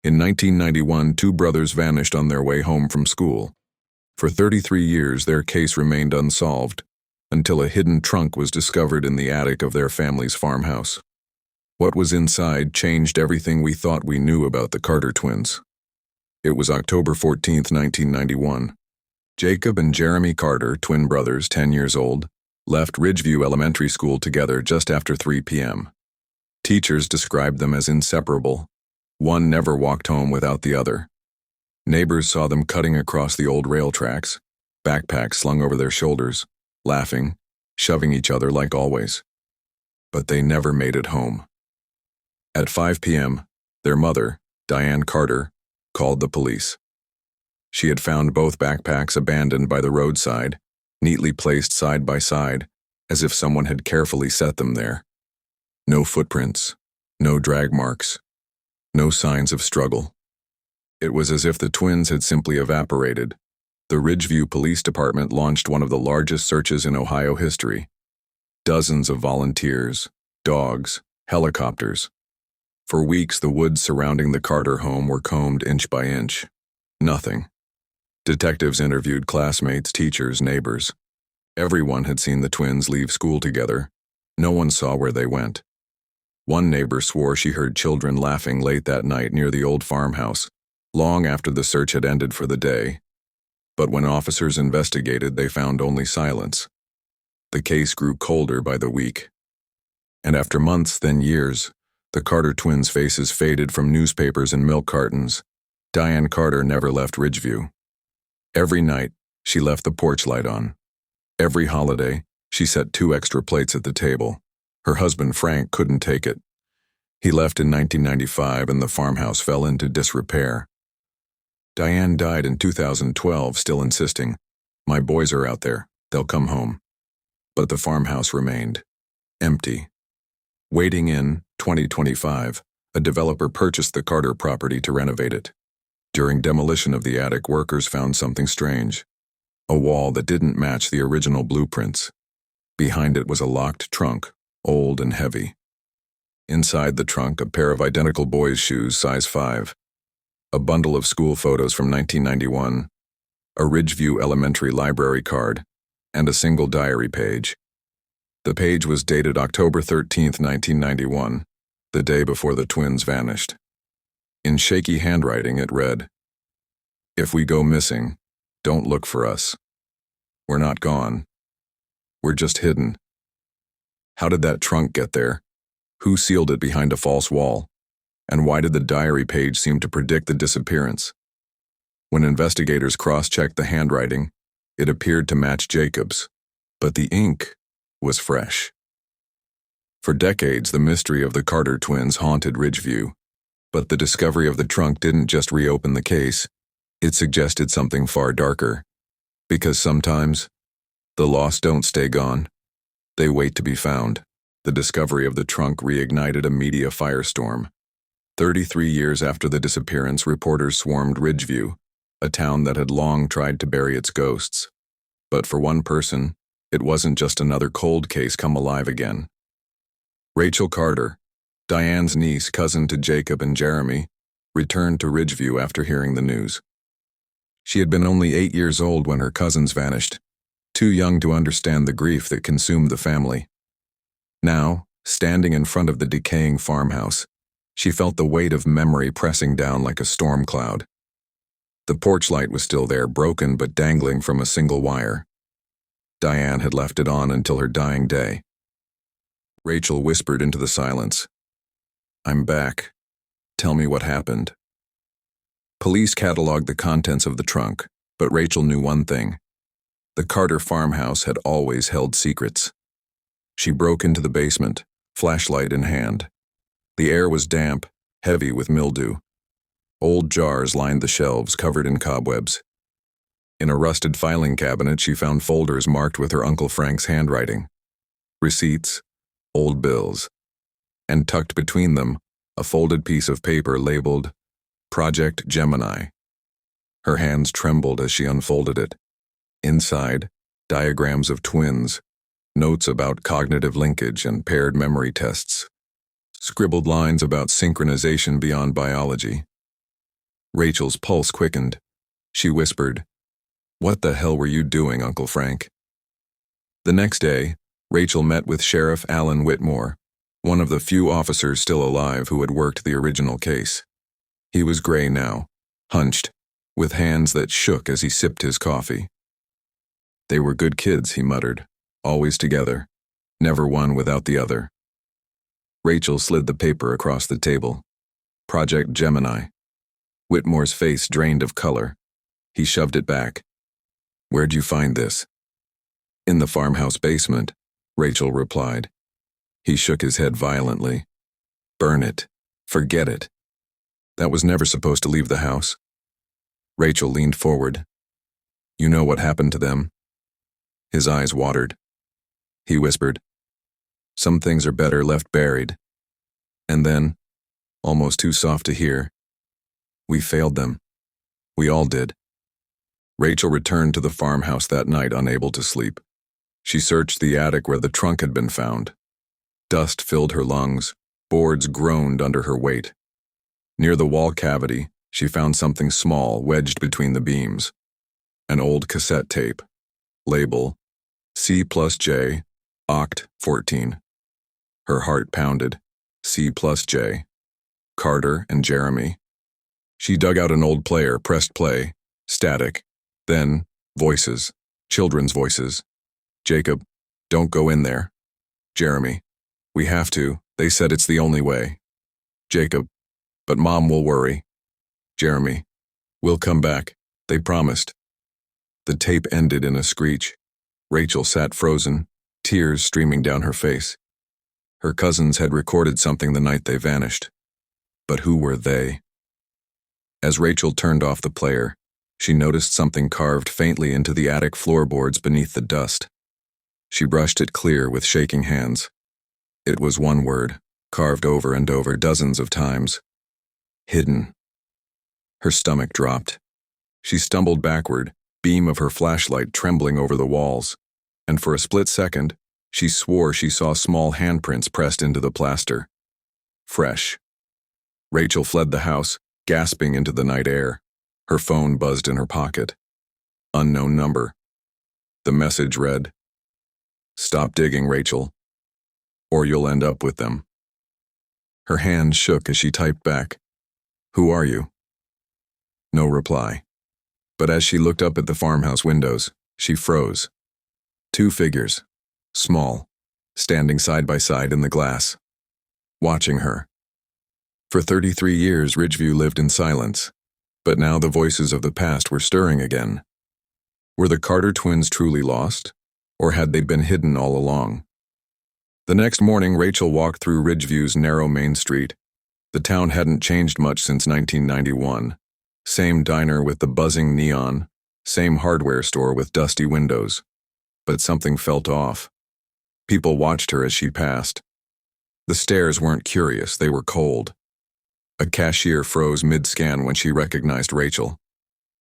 In 1991, two brothers vanished on their way home from school. For 33 years, their case remained unsolved, until a hidden trunk was discovered in the attic of their family's farmhouse. What was inside changed everything we thought we knew about the Carter twins. It was October 14, 1991. Jacob and Jeremy Carter, twin brothers, 10 years old, left Ridgeview Elementary School together just after 3 p.m. Teachers described them as inseparable. One never walked home without the other. Neighbors saw them cutting across the old rail tracks, backpacks slung over their shoulders, laughing, shoving each other like always. But they never made it home. At 5 p.m., their mother, Diane Carter, called the police. She had found both backpacks abandoned by the roadside, neatly placed side by side, as if someone had carefully set them there. No footprints, no drag marks, no signs of struggle. It was as if the twins had simply evaporated. The Ridgeview Police Department launched one of the largest searches in Ohio history. Dozens of volunteers, dogs, helicopters. For weeks, the woods surrounding the Carter home were combed inch by inch. Nothing. Detectives interviewed classmates, teachers, neighbors. Everyone had seen the twins leave school together. No one saw where they went. One neighbor swore she heard children laughing late that night near the old farmhouse, long after the search had ended for the day. But when officers investigated, they found only silence. The case grew colder by the week. And after months, then years, the Carter twins' faces faded from newspapers and milk cartons. Diane Carter never left Ridgeview. Every night, she left the porch light on. Every holiday, she set 2 extra plates at the table. Her husband, Frank, couldn't take it. He left in 1995 and the farmhouse fell into disrepair. Diane died in 2012, still insisting, "My boys are out there, they'll come home." But the farmhouse remained empty. Waiting in 2025, a developer purchased the Carter property to renovate it. During demolition of the attic, workers found something strange. A wall that didn't match the original blueprints. Behind it was a locked trunk, old and heavy. Inside the trunk, a pair of identical boys' shoes, size 5. A bundle of school photos from 1991, a Ridgeview Elementary library card, and a single diary page. The page was dated October 13, 1991, the day before the twins vanished. In shaky handwriting, it read, "If we go missing, don't look for us. We're not gone. We're just hidden." How did that trunk get there? Who sealed it behind a false wall? And why did the diary page seem to predict the disappearance? When investigators cross-checked the handwriting, it appeared to match Jacob's, but the ink was fresh. For decades, the mystery of the Carter twins haunted Ridgeview. But the discovery of the trunk didn't just reopen the case, it suggested something far darker. Because sometimes, the lost don't stay gone. They wait to be found. The discovery of the trunk reignited a media firestorm. 33 years after the disappearance, reporters swarmed Ridgeview, a town that had long tried to bury its ghosts. But for one person, it wasn't just another cold case come alive again. Rachel Carter, Diane's niece, cousin to Jacob and Jeremy, returned to Ridgeview after hearing the news. She had been only 8 years old when her cousins vanished, too young to understand the grief that consumed the family. Now, standing in front of the decaying farmhouse, she felt the weight of memory pressing down like a storm cloud. The porch light was still there, broken but dangling from a single wire. Diane had left it on until her dying day. Rachel whispered into the silence, "I'm back. Tell me what happened." Police cataloged the contents of the trunk, but Rachel knew one thing. The Carter farmhouse had always held secrets. She broke into the basement, flashlight in hand. The air was damp, heavy with mildew. Old jars lined the shelves, covered in cobwebs. In a rusted filing cabinet, she found folders marked with her Uncle Frank's handwriting. Receipts, old bills. And tucked between them, a folded piece of paper labeled Project Gemini. Her hands trembled as she unfolded it. Inside, diagrams of twins, notes about cognitive linkage and paired memory tests, scribbled lines about synchronization beyond biology. Rachel's pulse quickened. She whispered, "What the hell were you doing, Uncle Frank?" The next day, Rachel met with Sheriff Alan Whitmore, one of the few officers still alive who had worked the original case. He was gray now, hunched, with hands that shook as he sipped his coffee. "They were good kids," he muttered, "always together, never one without the other." Rachel slid the paper across the table. Project Gemini. Whitmore's face drained of color. He shoved it back. "Where'd you find this?" "In the farmhouse basement," Rachel replied. He shook his head violently. "Burn it. Forget it. That was never supposed to leave the house." Rachel leaned forward. "You know what happened to them?" His eyes watered. He whispered, "Some things are better left buried." And then, almost too soft to hear, "We failed them. We all did." Rachel returned to the farmhouse that night unable to sleep. She searched the attic where the trunk had been found. Dust filled her lungs, boards groaned under her weight. Near the wall cavity, she found something small wedged between the beams. An old cassette tape. Label, C+J, Oct 14. Her heart pounded. C+J. Carter and Jeremy. She dug out an old player, pressed play, static, then voices, children's voices. "Jacob, don't go in there." Jeremy, "We have to. They said it's the only way." Jacob, "But Mom will worry." Jeremy, "We'll come back. They promised." The tape ended in a screech. Rachel sat frozen, tears streaming down her face. Her cousins had recorded something the night they vanished. But who were they? As Rachel turned off the player, she noticed something carved faintly into the attic floorboards beneath the dust. She brushed it clear with shaking hands. It was one word, carved over and over dozens of times. Hidden. Her stomach dropped. She stumbled backward, beam of her flashlight trembling over the walls, and for a split second, she swore she saw small handprints pressed into the plaster. Fresh. Rachel fled the house, gasping into the night air. Her phone buzzed in her pocket. Unknown number. The message read, "Stop digging, Rachel, or you'll end up with them." Her hand shook as she typed back, "Who are you?" No reply. But as she looked up at the farmhouse windows, she froze. Two figures, small, standing side by side in the glass, watching her. For 33 years, Ridgeview lived in silence, but now the voices of the past were stirring again. Were the Carter twins truly lost, or had they been hidden all along? The next morning, Rachel walked through Ridgeview's narrow main street. The town hadn't changed much since 1991. Same diner with the buzzing neon, same hardware store with dusty windows. But something felt off. People watched her as she passed. The stares weren't curious, they were cold. A cashier froze mid-scan when she recognized Rachel.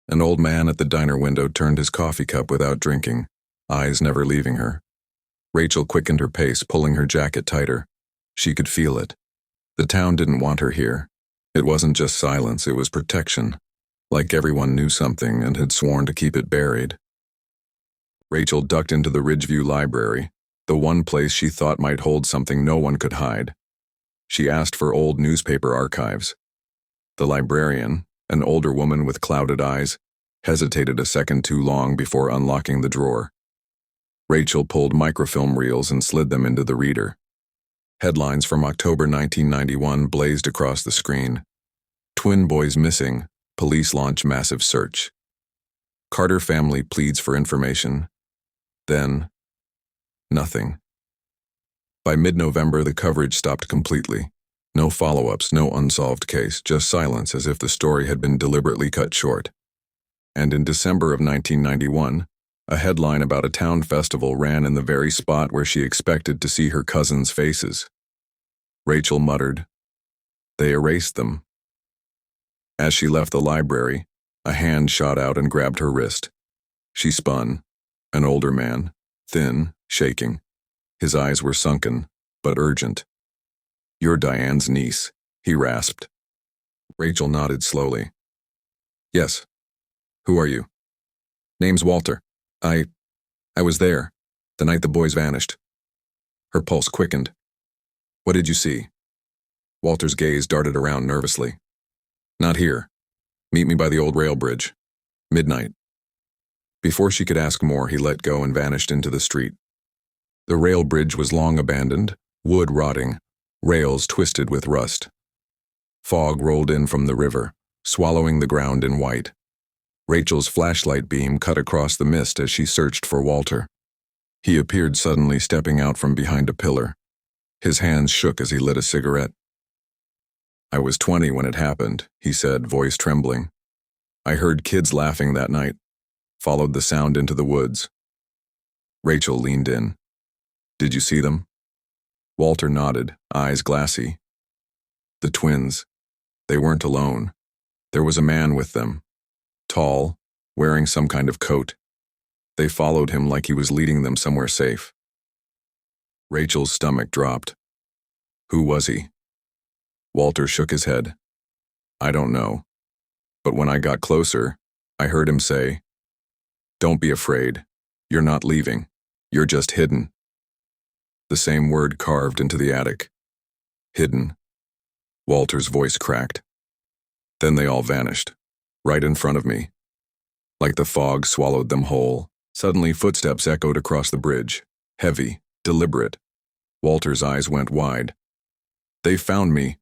An old man at the diner window turned his coffee cup without drinking, eyes never leaving her. Rachel quickened her pace, pulling her jacket tighter. She could feel it. The town didn't want her here. It wasn't just silence, it was protection. Like everyone knew something and had sworn to keep it buried. Rachel ducked into the Ridgeview Library, the one place she thought might hold something no one could hide. She asked for old newspaper archives. The librarian, an older woman with clouded eyes, hesitated a second too long before unlocking the drawer. Rachel pulled microfilm reels and slid them into the reader. Headlines from October 1991 blazed across the screen. Twin boys missing, police launch massive search. Carter family pleads for information. Then, nothing. By mid-November, the coverage stopped completely. No follow-ups, no unsolved case, just silence as if the story had been deliberately cut short. And in December of 1991, a headline about a town festival ran in the very spot where she expected to see her cousins' faces. Rachel muttered, "They erased them." As she left the library, a hand shot out and grabbed her wrist. She spun. An older man, thin, shaking. His eyes were sunken, but urgent. "You're Diane's niece," he rasped. Rachel nodded slowly. Yes. Who are you? Name's Walter. I was there, the night the boys vanished. Her pulse quickened. What did you see? Walter's gaze darted around nervously. Not here. Meet me by the old rail bridge. Midnight. Before she could ask more, he let go and vanished into the street. The rail bridge was long abandoned, wood rotting, rails twisted with rust. Fog rolled in from the river, swallowing the ground in white. Rachel's flashlight beam cut across the mist as she searched for Walter. He appeared suddenly, stepping out from behind a pillar. His hands shook as he lit a cigarette. I was 20 when it happened, he said, voice trembling. I heard kids laughing that night, followed the sound into the woods. Rachel leaned in. Did you see them? Walter nodded, eyes glassy. The twins. They weren't alone. There was a man with them. Tall, wearing some kind of coat. They followed him like he was leading them somewhere safe. Rachel's stomach dropped. Who was he? Walter shook his head. I don't know. But when I got closer, I heard him say, "Don't be afraid. You're not leaving. You're just hidden." The same word carved into the attic. Hidden. Walter's voice cracked. Then they all vanished, right in front of me. Like the fog swallowed them whole. Suddenly footsteps echoed across the bridge, heavy, deliberate. Walter's eyes went wide. They found me.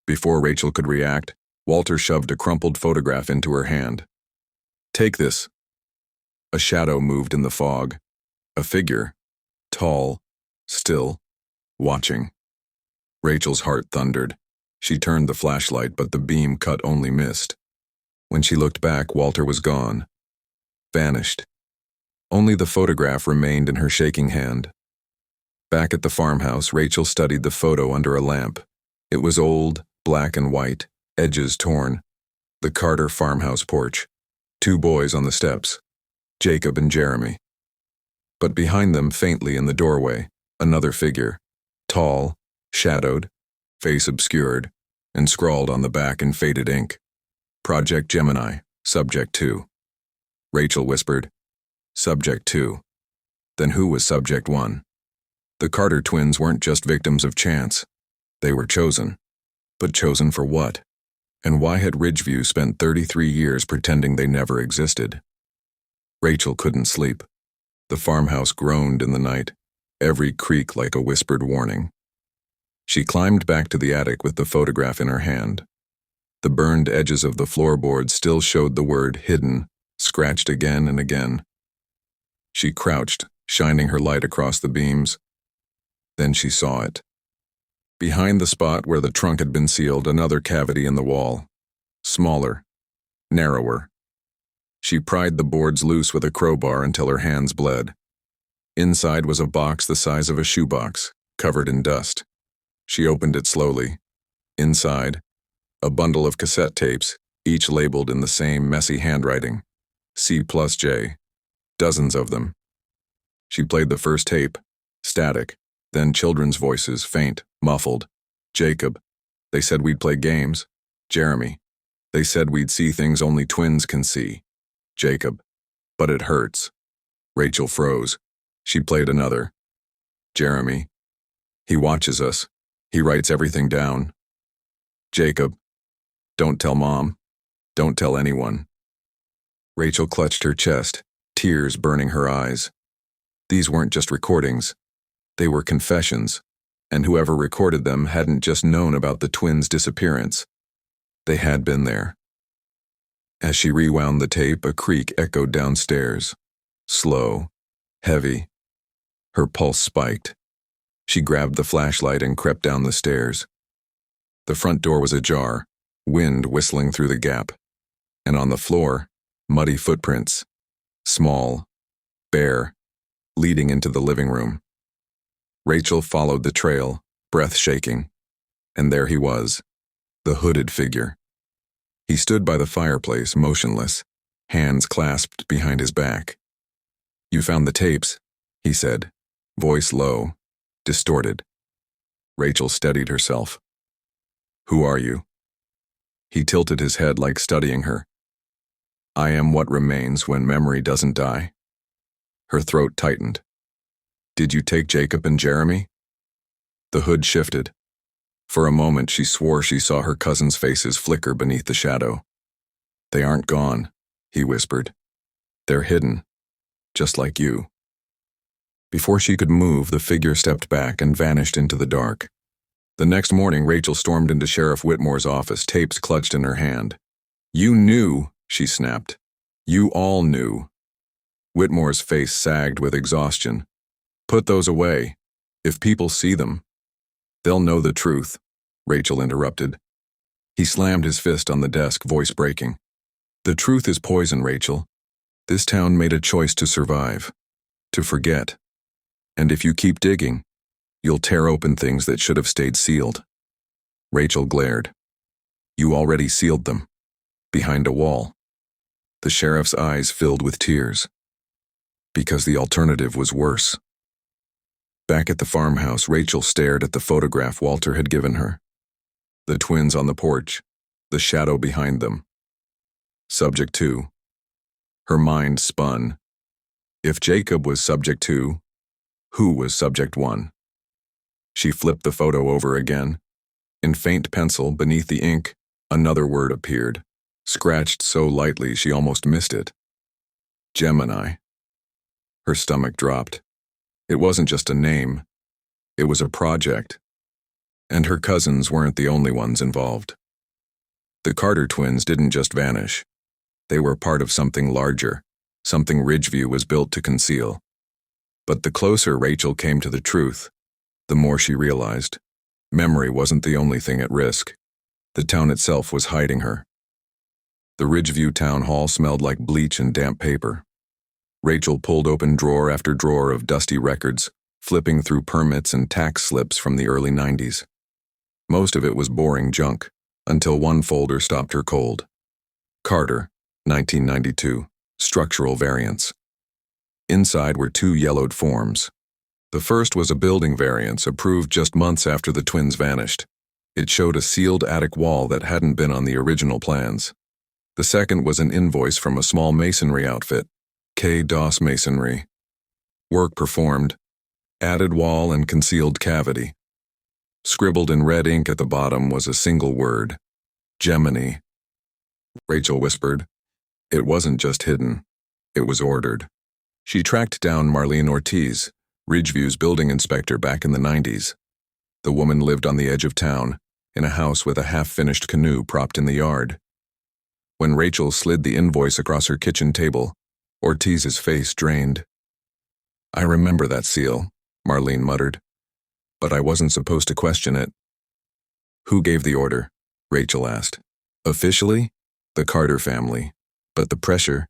Before Rachel could react, Walter shoved a crumpled photograph into her hand. Take this. A shadow moved in the fog. A figure, tall, still, watching. Rachel's heart thundered. She turned the flashlight, but the beam cut only mist. When she looked back, Walter was gone. Vanished. Only the photograph remained in her shaking hand. Back at the farmhouse, Rachel studied the photo under a lamp. It was old, black and white, edges torn. The Carter farmhouse porch. 2 boys on the steps. Jacob and Jeremy. But behind them, faintly in the doorway, another figure. Tall, shadowed, face obscured, and scrawled on the back in faded ink. Project Gemini, Subject 2. Rachel whispered, Subject 2. Then who was Subject 1? The Carter twins weren't just victims of chance. They were chosen. But chosen for what? And why had Ridgeview spent 33 years pretending they never existed? Rachel couldn't sleep. The farmhouse groaned in the night, every creak like a whispered warning. She climbed back to the attic with the photograph in her hand. The burned edges of the floorboards still showed the word hidden, scratched again and again. She crouched, shining her light across the beams. Then she saw it. Behind the spot where the trunk had been sealed, another cavity in the wall. Smaller, narrower. She pried the boards loose with a crowbar until her hands bled. Inside was a box the size of a shoebox, covered in dust. She opened it slowly. Inside, a bundle of cassette tapes, each labeled in the same messy handwriting. C+J. Dozens of them. She played the first tape, static, then children's voices, faint, muffled. Jacob. They said we'd play games. Jeremy. They said we'd see things only twins can see. Jacob. But it hurts. Rachel froze. She played another. Jeremy. He watches us. He writes everything down. Jacob. Don't tell Mom. Don't tell anyone. Rachel clutched her chest, tears burning her eyes. These weren't just recordings. They were confessions, and whoever recorded them hadn't just known about the twins' disappearance. They had been there. As she rewound the tape, a creak echoed downstairs. Slow, heavy. Her pulse spiked. She grabbed the flashlight and crept down the stairs. The front door was ajar, wind whistling through the gap. And on the floor, muddy footprints. Small, bare, leading into the living room. Rachel followed the trail, breath shaking. And there he was, the hooded figure. He stood by the fireplace, motionless, hands clasped behind his back. You found the tapes, he said, voice low, distorted. Rachel steadied herself. Who are you? He tilted his head like studying her. I am what remains when memory doesn't die. Her throat tightened. Did you take Jacob and Jeremy? The hood shifted. For a moment she swore she saw her cousins' faces flicker beneath the shadow. They aren't gone, he whispered. They're hidden, just like you. Before she could move, the figure stepped back and vanished into the dark. The next morning, Rachel stormed into Sheriff Whitmore's office, tapes clutched in her hand. You knew, she snapped. You all knew. Whitmore's face sagged with exhaustion. Put those away. If people see them, they'll know the truth, Rachel interrupted. He slammed his fist on the desk, voice breaking. The truth is poison, Rachel. This town made a choice to survive, to forget. And if you keep digging, you'll tear open things that should have stayed sealed. Rachel glared. You already sealed them. Behind a wall. The sheriff's eyes filled with tears. Because the alternative was worse. Back at the farmhouse, Rachel stared at the photograph Walter had given her. The twins on the porch, the shadow behind them. Subject 2. Her mind spun. If Jacob was subject 2, who was subject 1? She flipped the photo over again. In faint pencil, beneath the ink, another word appeared, scratched so lightly she almost missed it. Gemini. Her stomach dropped. It wasn't just a name. It was a project. And her cousins weren't the only ones involved. The Carter twins didn't just vanish. They were part of something larger, something Ridgeview was built to conceal. But the closer Rachel came to the truth, the more she realized. Memory wasn't the only thing at risk. The town itself was hiding her. The Ridgeview town hall smelled like bleach and damp paper. Rachel pulled open drawer after drawer of dusty records, flipping through permits and tax slips from the early 90s. Most of it was boring junk, until one folder stopped her cold. Carter, 1992, structural variants. Inside were 2 yellowed forms. The first was a building variance approved just months after the twins vanished. It showed a sealed attic wall that hadn't been on the original plans. The second was an invoice from a small masonry outfit, K-DOS Masonry. Work performed, added wall and concealed cavity. Scribbled in red ink at the bottom was a single word, Gemini. Rachel whispered. It wasn't just hidden, it was ordered. She tracked down Marlene Ortiz, Ridgeview's building inspector back in the 90s. The woman lived on the edge of town, in a house with a half-finished canoe propped in the yard. When Rachel slid the invoice across her kitchen table, Ortiz's face drained. I remember that seal, Marlene muttered. But I wasn't supposed to question it. Who gave the order? Rachel asked. Officially, the Carter family. But the pressure,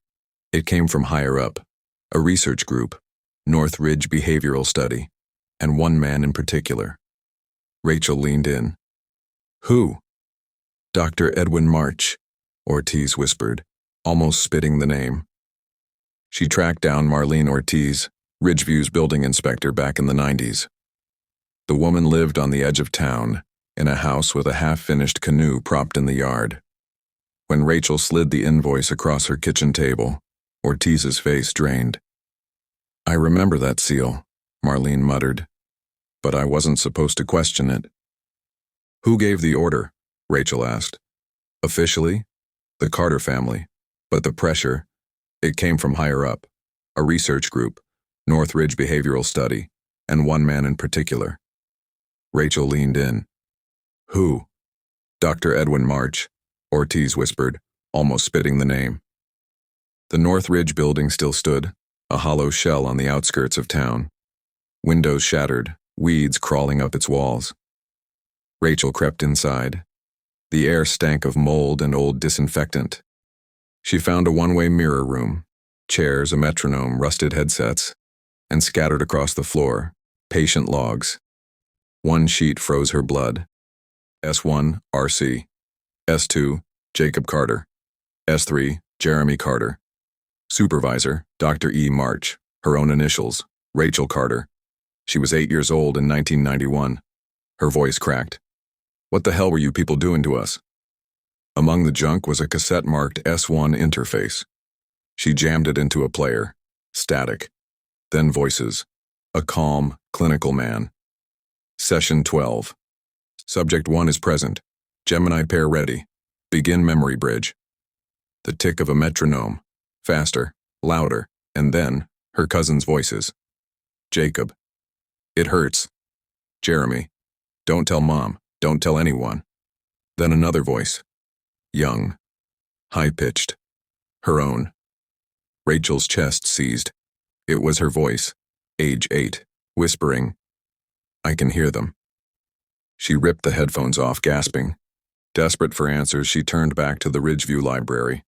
it came from higher up. A research group, North Ridge Behavioral Study, and one man in particular. Rachel leaned in. Who? Dr. Edwin March, Ortiz whispered, almost spitting the name. She tracked down Marlene Ortiz, Ridgeview's building inspector back in the 90s. The woman lived on the edge of town, in a house with a half-finished canoe propped in the yard. When Rachel slid the invoice across her kitchen table, Ortiz's face drained. I remember that seal, Marlene muttered, but I wasn't supposed to question it. Who gave the order? Rachel asked. Officially, the Carter family, but the pressure, it came from higher up, a research group, North Ridge Behavioral Study, and one man in particular. Rachel leaned in. Who? Dr. Edwin March, Ortiz whispered, almost spitting the name. The North Ridge building still stood, a hollow shell on the outskirts of town. Windows shattered, weeds crawling up its walls. Rachel crept inside. The air stank of mold and old disinfectant. She found a one-way mirror room, chairs, a metronome, rusted headsets, and scattered across the floor, patient logs. One sheet froze her blood. S1, RC. S2, Jacob Carter. S3, Jeremy Carter. Supervisor, Dr. E. March, her own initials, Rachel Carter. She was 8 years old in 1991. Her voice cracked. What the hell were you people doing to us? Among the junk was a cassette marked S1 interface, She jammed it into a player. Static. Then voices. A calm, clinical man. Session 12. Subject 1 is present. Gemini pair ready. Begin memory bridge. The tick of a metronome. Faster, louder, and then, her cousin's voices. Jacob. It hurts. Jeremy. Don't tell Mom. Don't tell anyone. Then another voice. Young. High-pitched. Her own. Rachel's chest seized. It was her voice, age 8, whispering, I can hear them. She ripped the headphones off, gasping. Desperate for answers, she turned back to the Ridgeview library.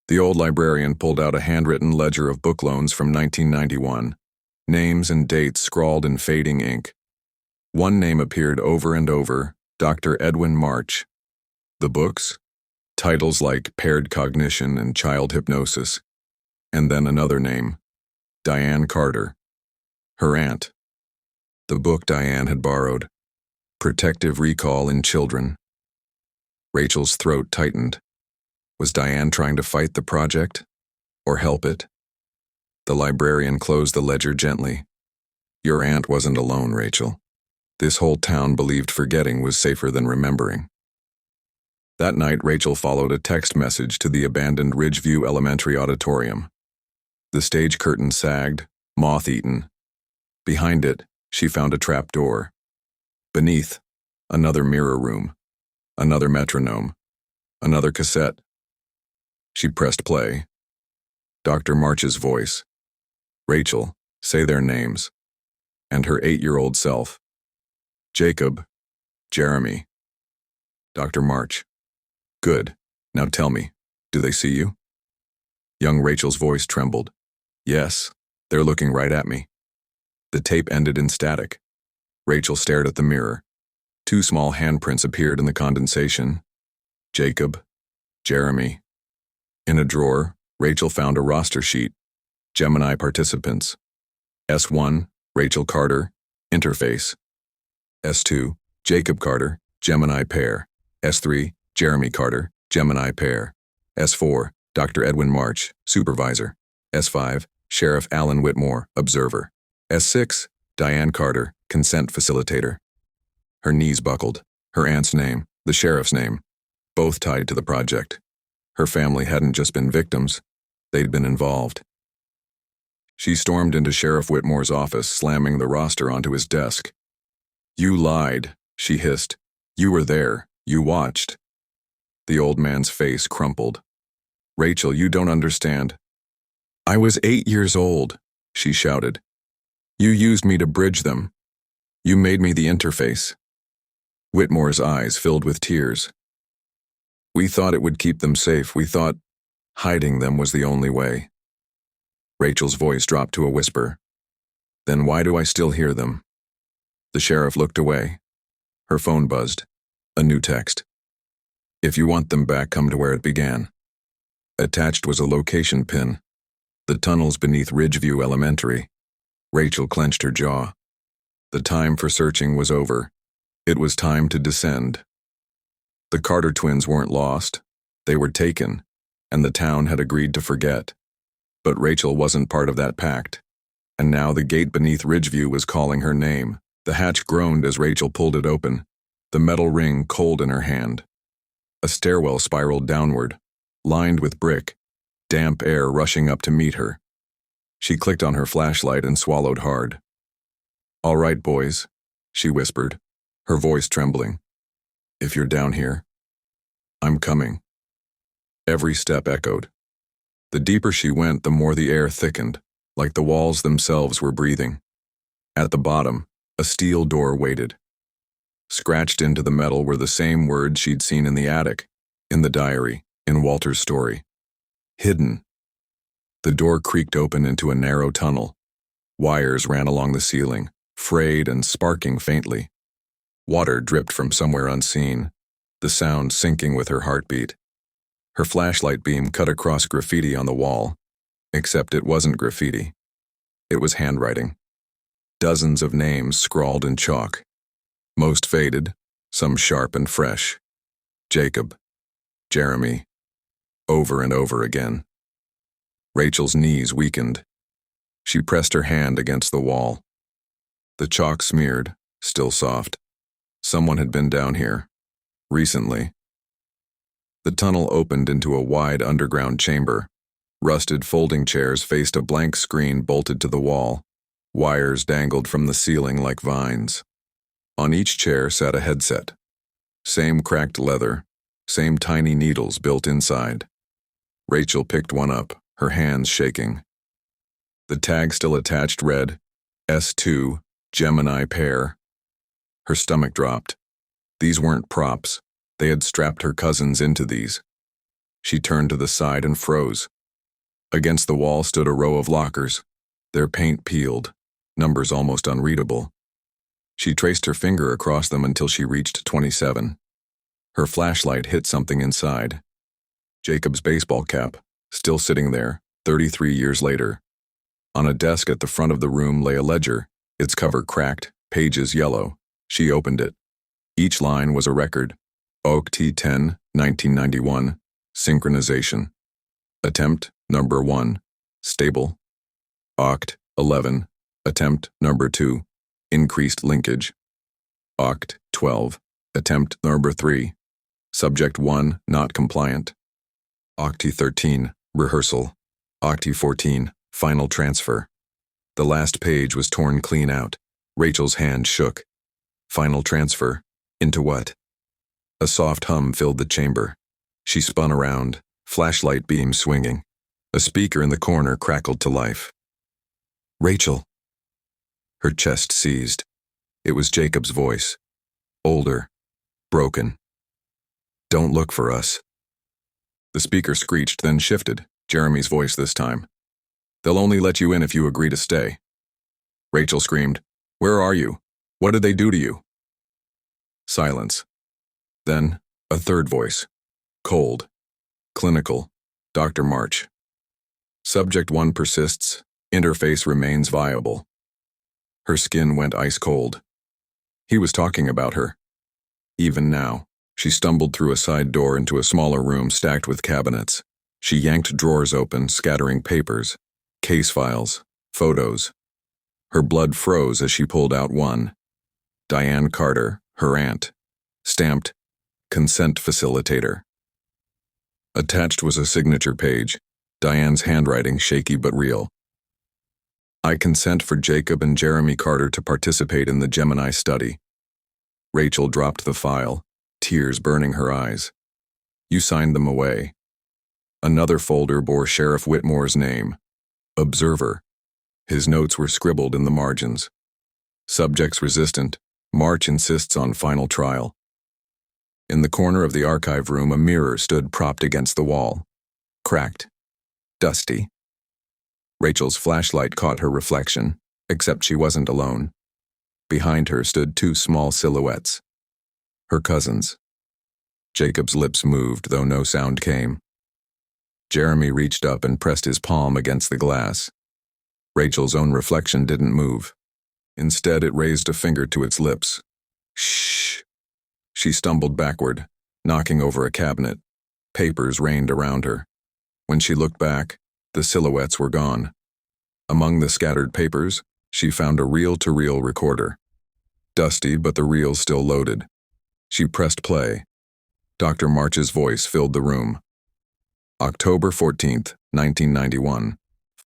The old librarian pulled out a handwritten ledger of book loans from 1991, names and dates scrawled in fading ink. One name appeared over and over, Dr. Edwin March. The books? Titles like Paired Cognition and Child Hypnosis. And then another name, Diane Carter. Her aunt. The book Diane had borrowed, Protective Recall in Children. Rachel's throat tightened. Was Diane trying to fight the project? Or help it? The librarian closed the ledger gently. Your aunt wasn't alone, Rachel. This whole town believed forgetting was safer than remembering. That night, Rachel followed a text message to the abandoned Ridgeview Elementary Auditorium. The stage curtain sagged, moth-eaten. Behind it, she found a trap door. Beneath, another mirror room, another metronome, another cassette. She pressed play. Dr. March's voice. Rachel, say their names. And her 8-year-old self. Jacob, Jeremy. Dr. March. Good. Now tell me, do they see you? Young Rachel's voice trembled. Yes, they're looking right at me. The tape ended in static. Rachel stared at the mirror. 2 small handprints appeared in the condensation. Jacob, Jeremy. In a drawer, Rachel found a roster sheet. Gemini participants. S1, Rachel Carter, interface. S2, Jacob Carter, Gemini pair. S3, Jeremy Carter, Gemini pair. S4, Dr. Edwin March, supervisor. S5, Sheriff Alan Whitmore, observer. S6, Diane Carter, consent facilitator. Her knees buckled. Her aunt's name, the sheriff's name, both tied to the project. Her family hadn't just been victims, they'd been involved. She stormed into Sheriff Whitmore's office, slamming the roster onto his desk. You lied, she hissed. You were there. You watched. The old man's face crumpled. Rachel, you don't understand. I was 8 years old, she shouted. You used me to bridge them. You made me the interface. Whitmore's eyes filled with tears. We thought it would keep them safe. We thought hiding them was the only way. Rachel's voice dropped to a whisper. Then why do I still hear them? The sheriff looked away. Her phone buzzed. A new text. If you want them back, come to where it began. Attached was a location pin. The tunnels beneath Ridgeview Elementary. Rachel clenched her jaw. The time for searching was over. It was time to descend. The Carter twins weren't lost. They were taken, and the town had agreed to forget. But Rachel wasn't part of that pact. And now the gate beneath Ridgeview was calling her name. The hatch groaned as Rachel pulled it open, the metal ring cold in her hand. A stairwell spiraled downward, lined with brick, damp air rushing up to meet her. She clicked on her flashlight and swallowed hard. All right, boys, she whispered, her voice trembling. If you're down here, I'm coming. Every step echoed. The deeper she went, the more the air thickened, like the walls themselves were breathing. At the bottom, a steel door waited. Scratched into the metal were the same words she'd seen in the attic, in the diary, in Walter's story. Hidden. The door creaked open into a narrow tunnel. Wires ran along the ceiling, frayed and sparking faintly. Water dripped from somewhere unseen, the sound syncing with her heartbeat. Her flashlight beam cut across graffiti on the wall, except it wasn't graffiti. It was handwriting. Dozens of names scrawled in chalk. Most faded, some sharp and fresh. Jacob. Jeremy. Over and over again. Rachel's knees weakened. She pressed her hand against the wall. The chalk smeared, still soft. Someone had been down here. Recently. The tunnel opened into a wide underground chamber. Rusted folding chairs faced a blank screen bolted to the wall. Wires dangled from the ceiling like vines. On each chair sat a headset. Same cracked leather, same tiny needles built inside. Rachel picked one up, her hands shaking. The tag still attached read, S2, Gemini pair. Her stomach dropped. These weren't props. They had strapped her cousins into these. She turned to the side and froze. Against the wall stood a row of lockers, their paint peeled, numbers almost unreadable. She traced her finger across them until she reached 27. Her flashlight hit something inside. Jacob's baseball cap, still sitting there, 33 years later. On a desk at the front of the room lay a ledger, its cover cracked, pages yellow. She opened it. Each line was a record. OCT 10, 1991, synchronization. Attempt number 1, stable. OCT 11, attempt number 2, increased linkage. OCT 12, attempt number 3, subject 1 not compliant. OCT 13, rehearsal. OCT 14, final transfer. The last page was torn clean out. Rachel's hand shook. Final transfer. Into what? A soft hum filled the chamber. She spun around, flashlight beam swinging. A speaker in the corner crackled to life. Rachel. Her chest seized. It was Jacob's voice. Older. Broken. Don't look for us. The speaker screeched, then shifted, Jeremy's voice this time. They'll only let you in if you agree to stay. Rachel screamed, Where are you? What did they do to you? Silence. Then, a third voice. Cold. Clinical. Dr. March. Subject 1 persists. Interface remains viable. Her skin went ice cold. He was talking about her. Even now, she stumbled through a side door into a smaller room stacked with cabinets. She yanked drawers open, scattering papers, case files, photos. Her blood froze as she pulled out one. Diane Carter, her aunt. Stamped, Consent Facilitator. Attached was a signature page, Diane's handwriting shaky but real. I consent for Jacob and Jeremy Carter to participate in the Gemini study. Rachel dropped the file, tears burning her eyes. You signed them away. Another folder bore Sheriff Whitmore's name. Observer. His notes were scribbled in the margins. Subjects resistant. March insists on final trial. In the corner of the archive room, a mirror stood propped against the wall. Cracked. Dusty. Rachel's flashlight caught her reflection, except she wasn't alone. Behind her stood 2 small silhouettes. Her cousins. Jacob's lips moved, though no sound came. Jeremy reached up and pressed his palm against the glass. Rachel's own reflection didn't move. Instead, it raised a finger to its lips. Shh. She stumbled backward, knocking over a cabinet. Papers rained around her. When she looked back, the silhouettes were gone. Among the scattered papers, she found a reel-to-reel recorder. Dusty, but the reel still loaded. She pressed play. Dr. March's voice filled the room. October 14th, 1991.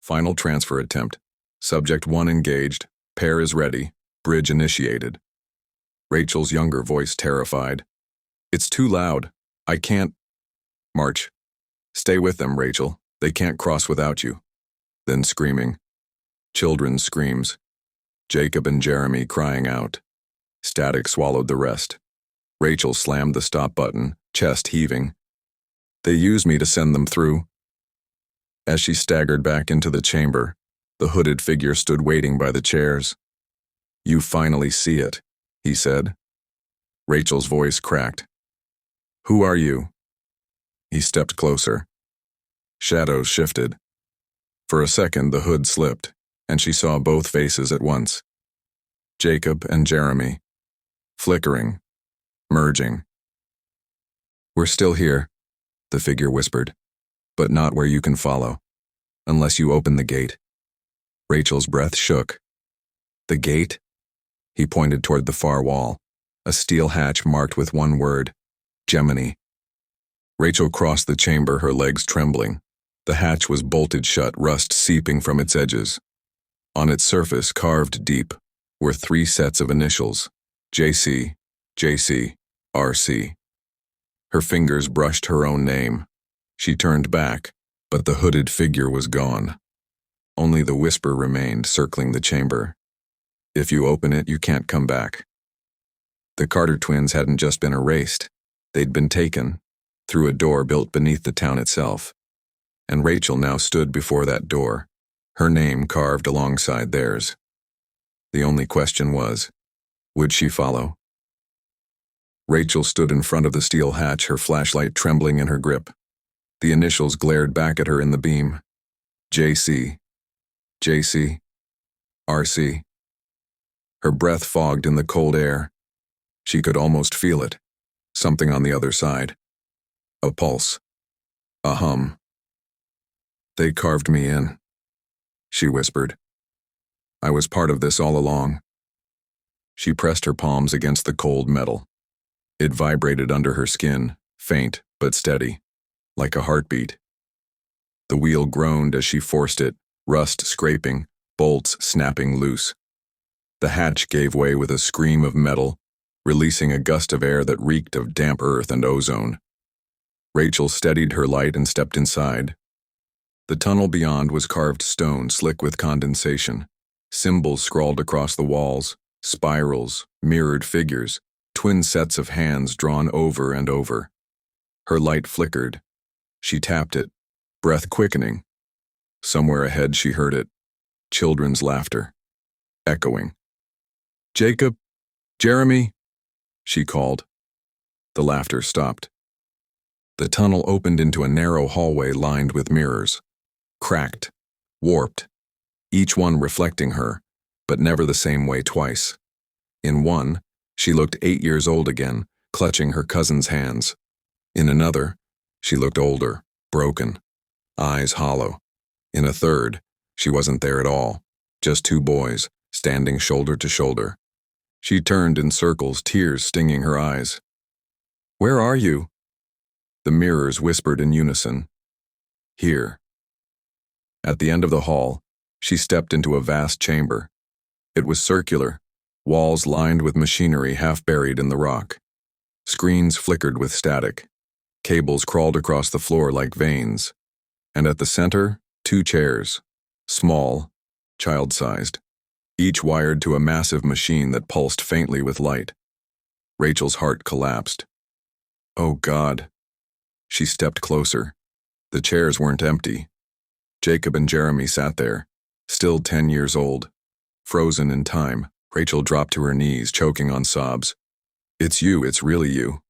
Final transfer attempt. Subject 1 engaged. Pair is ready. Bridge initiated. Rachel's younger voice terrified. It's too loud. I can't. March. Stay with them, Rachel. They can't cross without you. Then screaming. Children's screams. Jacob and Jeremy crying out. Static swallowed the rest. Rachel slammed the stop button, chest heaving. They used me to send them through. As she staggered back into the chamber, the hooded figure stood waiting by the chairs. You finally see it, he said. Rachel's voice cracked. Who are you? He stepped closer. Shadows shifted. For a second, the hood slipped, and she saw both faces at once. Jacob and Jeremy. Flickering. Merging. We're still here, the figure whispered, but not where you can follow. unless you open the gate." Rachel's breath shook. "The gate?" He pointed toward the far wall, a steel hatch marked with one word, Gemini. Rachel crossed the chamber, her legs trembling. The hatch was bolted shut, rust seeping from its edges. On its surface, carved deep, were 3 sets of initials, JC, JC, RC. Her fingers brushed her own name. She turned back, but the hooded figure was gone. Only the whisper remained, circling the chamber. "If you open it, you can't come back." The Carter twins hadn't just been erased. They'd been taken, through a door built beneath the town itself. And Rachel now stood before that door, her name carved alongside theirs. The only question was, would she follow? Rachel stood in front of the steel hatch, her flashlight trembling in her grip. The initials glared back at her in the beam. JC, JC, RC. Her breath fogged in the cold air. She could almost feel it. Something on the other side. A pulse. A hum. "They carved me in," she whispered. "I was part of this all along." She pressed her palms against the cold metal. It vibrated under her skin, faint but steady, like a heartbeat. The wheel groaned as she forced it, rust scraping, bolts snapping loose. The hatch gave way with a scream of metal, releasing a gust of air that reeked of damp earth and ozone. Rachel steadied her light and stepped inside. The tunnel beyond was carved stone, slick with condensation. Symbols scrawled across the walls, spirals, mirrored figures, twin sets of hands drawn over and over. Her light flickered. She tapped it, breath quickening. Somewhere ahead she heard it, children's laughter, echoing. "Jacob, Jeremy," she called. The laughter stopped. The tunnel opened into a narrow hallway lined with mirrors. Cracked, warped, each one reflecting her, but never the same way twice. In one, she looked 8 years old again, clutching her cousin's hands. In another, she looked older, broken, eyes hollow. In a third, she wasn't there at all, just 2 boys, standing shoulder to shoulder. She turned in circles, tears stinging her eyes. "Where are you?" The mirrors whispered in unison. "Here." At the end of the hall, she stepped into a vast chamber. It was circular, walls lined with machinery half buried in the rock. Screens flickered with static. Cables crawled across the floor like veins. And at the center, 2 chairs, small, child-sized, each wired to a massive machine that pulsed faintly with light. Rachel's heart collapsed. Oh God. She stepped closer. The chairs weren't empty. Jacob and Jeremy sat there, still 10 years old. Frozen in time, Rachel dropped to her knees, choking on sobs. "It's you, it's really you."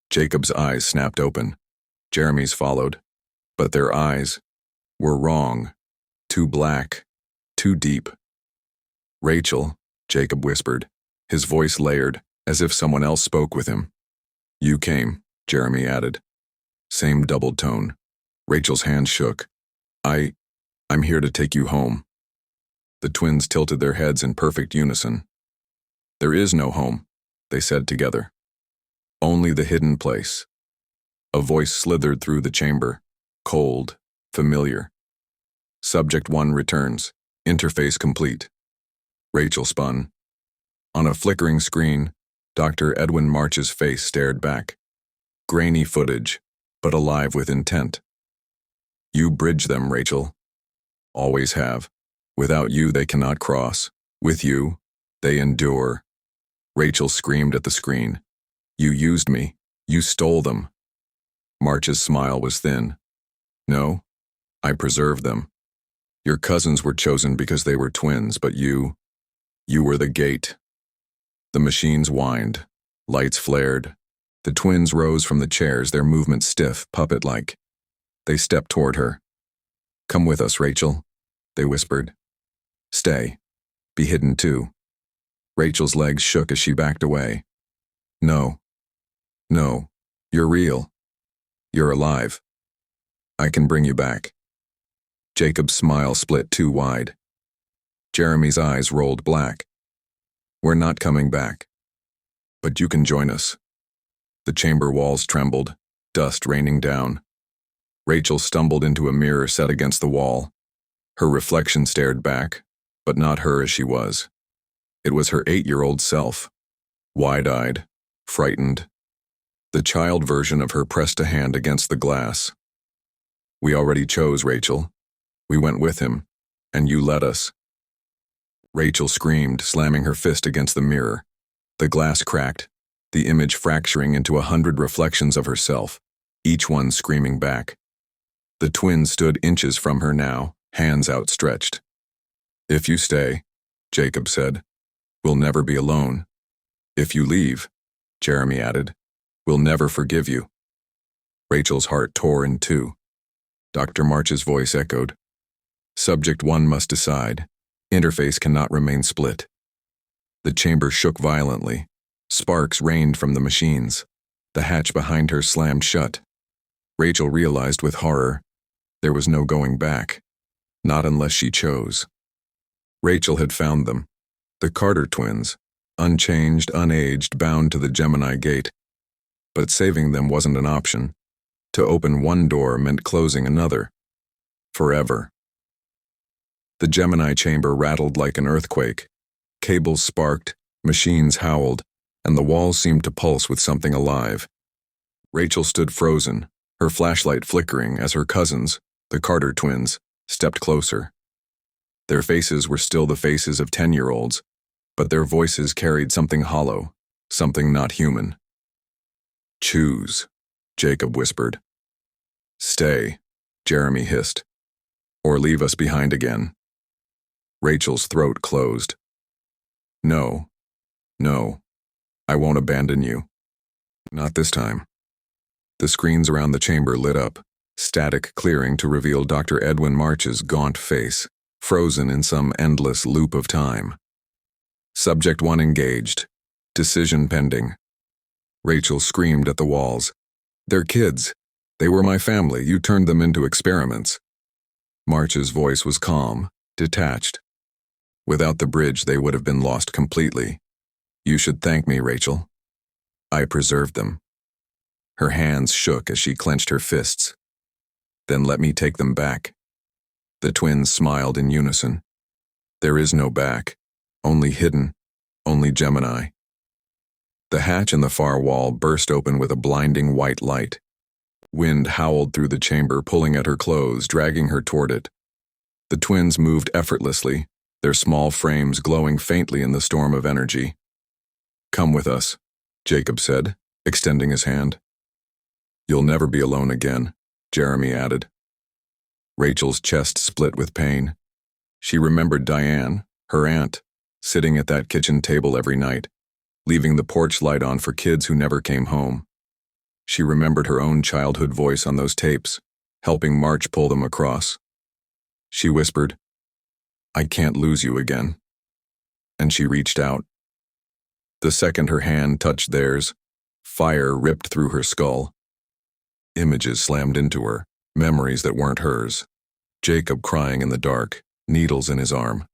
Jacob's eyes snapped open. Jeremy's followed. But their eyes were wrong. Too black. Too deep. "Rachel," Jacob whispered, his voice layered, as if someone else spoke with him. "You came," Jeremy added. Same doubled tone. Rachel's hand shook. I'm here to take you home." The twins tilted their heads in perfect unison. "There is no home," they said together. "Only the hidden place." A voice slithered through the chamber, cold, familiar. Subject 1 returns, interface complete. Rachel spun. On a flickering screen, Dr. Edwin March's face stared back. Grainy footage, but alive with intent. "You bridge them, Rachel. Always have. Without you, they cannot cross. With you, they endure." Rachel screamed at the screen. "You used me. You stole them." March's smile was thin. "No, I preserved them. Your cousins were chosen because they were twins, but you were the gate." The machines whined. Lights flared. The twins rose from the chairs, their movements stiff, puppet-like. They stepped toward her. "Come with us, Rachel," they whispered. "Stay. Be hidden too." Rachel's legs shook as she backed away. "No. No. You're real. You're alive. I can bring you back." Jacob's smile split too wide. Jeremy's eyes rolled black. We're not coming back. But you can join us. The chamber walls trembled, dust raining down. Rachel stumbled into a mirror set against the wall. Her reflection stared back, but not her as she was. It was her 8-year-old self, wide-eyed, frightened. The child version of her pressed a hand against the glass. We already chose, Rachel. We went with him, and you let us. Rachel screamed, slamming her fist against the mirror. The glass cracked, the image fracturing into 100 reflections of herself, each one screaming back. The twins stood inches from her now, hands outstretched. If you stay, Jacob said, we'll never be alone. If you leave, Jeremy added, we'll never forgive you. Rachel's heart tore in two. Dr. March's voice echoed. Subject 1 must decide. Interface cannot remain split. The chamber shook violently. Sparks rained from the machines. The hatch behind her slammed shut. Rachel realized with horror, there was no going back. Not unless she chose. Rachel had found them. The Carter twins, unchanged, unaged, bound to the Gemini gate. But saving them wasn't an option. To open one door meant closing another. Forever. The Gemini chamber rattled like an earthquake. Cables sparked, machines howled, and the walls seemed to pulse with something alive. Rachel stood frozen, her flashlight flickering as her cousins, the Carter twins, stepped closer. Their faces were still the faces of 10-year-olds, but their voices carried something hollow, something not human. Choose, Jacob whispered. Stay, Jeremy hissed. Or leave us behind again. Rachel's throat closed. No, I won't abandon you. Not this time. The screens around the chamber lit up, static clearing to reveal Dr. Edwin March's gaunt face, frozen in some endless loop of time. Subject 1 engaged. Decision pending. Rachel screamed at the walls. They're kids. They were my family. You turned them into experiments. March's voice was calm, detached. Without the bridge, they would have been lost completely. You should thank me, Rachel. I preserved them. Her hands shook as she clenched her fists. Then let me take them back. The twins smiled in unison. There is no back. Only hidden. Only Gemini. The hatch in the far wall burst open with a blinding white light. Wind howled through the chamber, pulling at her clothes, dragging her toward it. The twins moved effortlessly, their small frames glowing faintly in the storm of energy. Come with us, Jacob said, extending his hand. You'll never be alone again, Jeremy added. Rachel's chest split with pain. She remembered Diane, her aunt, sitting at that kitchen table every night, leaving the porch light on for kids who never came home. She remembered her own childhood voice on those tapes, helping March pull them across. She whispered, I can't lose you again. And she reached out. The second her hand touched theirs, fire ripped through her skull. Images slammed into her, memories that weren't hers. Jacob crying in the dark, needles in his arm.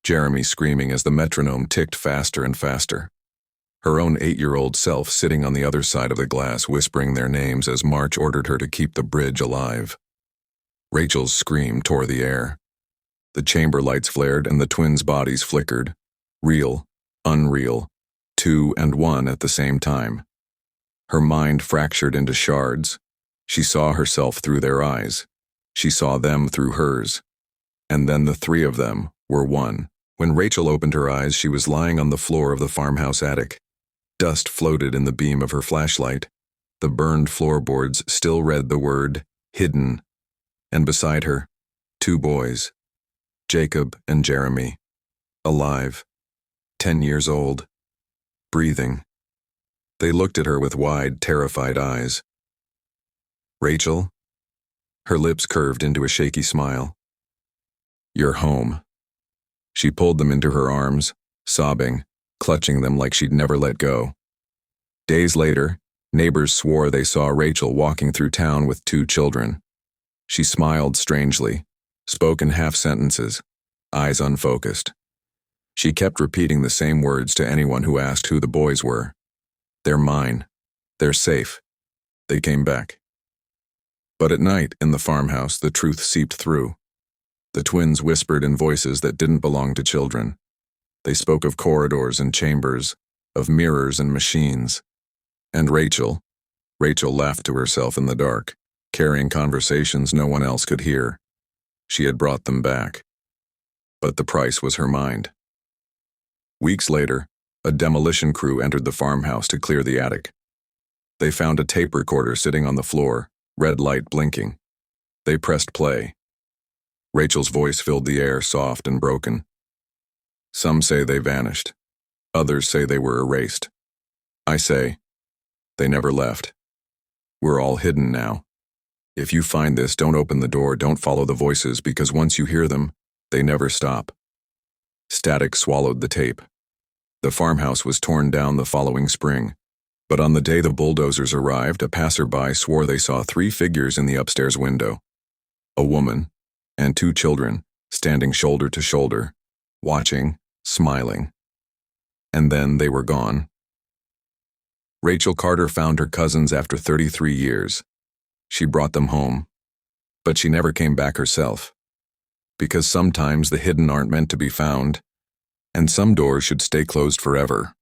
Jeremy screaming as the metronome ticked faster and faster. Her own 8-year-old self sitting on the other side of the glass whispering their names as March ordered her to keep the bridge alive. Rachel's scream tore the air. The chamber lights flared and the twins' bodies flickered. Real, unreal, 2 and 1 at the same time. Her mind fractured into shards. She saw herself through their eyes. She saw them through hers. And then the 3 of them were one. When Rachel opened her eyes, she was lying on the floor of the farmhouse attic. Dust floated in the beam of her flashlight. The burned floorboards still read the word, hidden. And beside her, 2 boys, Jacob and Jeremy, alive, 10 years old, breathing. They looked at her with wide, terrified eyes. Rachel? Her lips curved into a shaky smile. You're home. She pulled them into her arms, sobbing, clutching them like she'd never let go. Days later, neighbors swore they saw Rachel walking through town with 2 children. She smiled strangely, spoke in half sentences, eyes unfocused. She kept repeating the same words to anyone who asked who the boys were. They're mine. They're safe. They came back. But at night, in the farmhouse, the truth seeped through. The twins whispered in voices that didn't belong to children. They spoke of corridors and chambers, of mirrors and machines. And Rachel laughed to herself in the dark, carrying conversations no one else could hear. She had brought them back. But the price was her mind. Weeks later, a demolition crew entered the farmhouse to clear the attic. They found a tape recorder sitting on the floor, red light blinking. They pressed play. Rachel's voice filled the air, soft and broken. Some say they vanished. Others say they were erased. I say, they never left. We're all hidden now. If you find this, don't open the door, don't follow the voices, because once you hear them, they never stop. Static swallowed the tape. The farmhouse was torn down the following spring, but on the day the bulldozers arrived, a passerby swore they saw 3 figures in the upstairs window. A woman and 2 children, standing shoulder to shoulder, watching, smiling. And then they were gone. Rachel Carter found her cousins after 33 years. She brought them home, but she never came back herself. Because sometimes the hidden aren't meant to be found, and some doors should stay closed forever.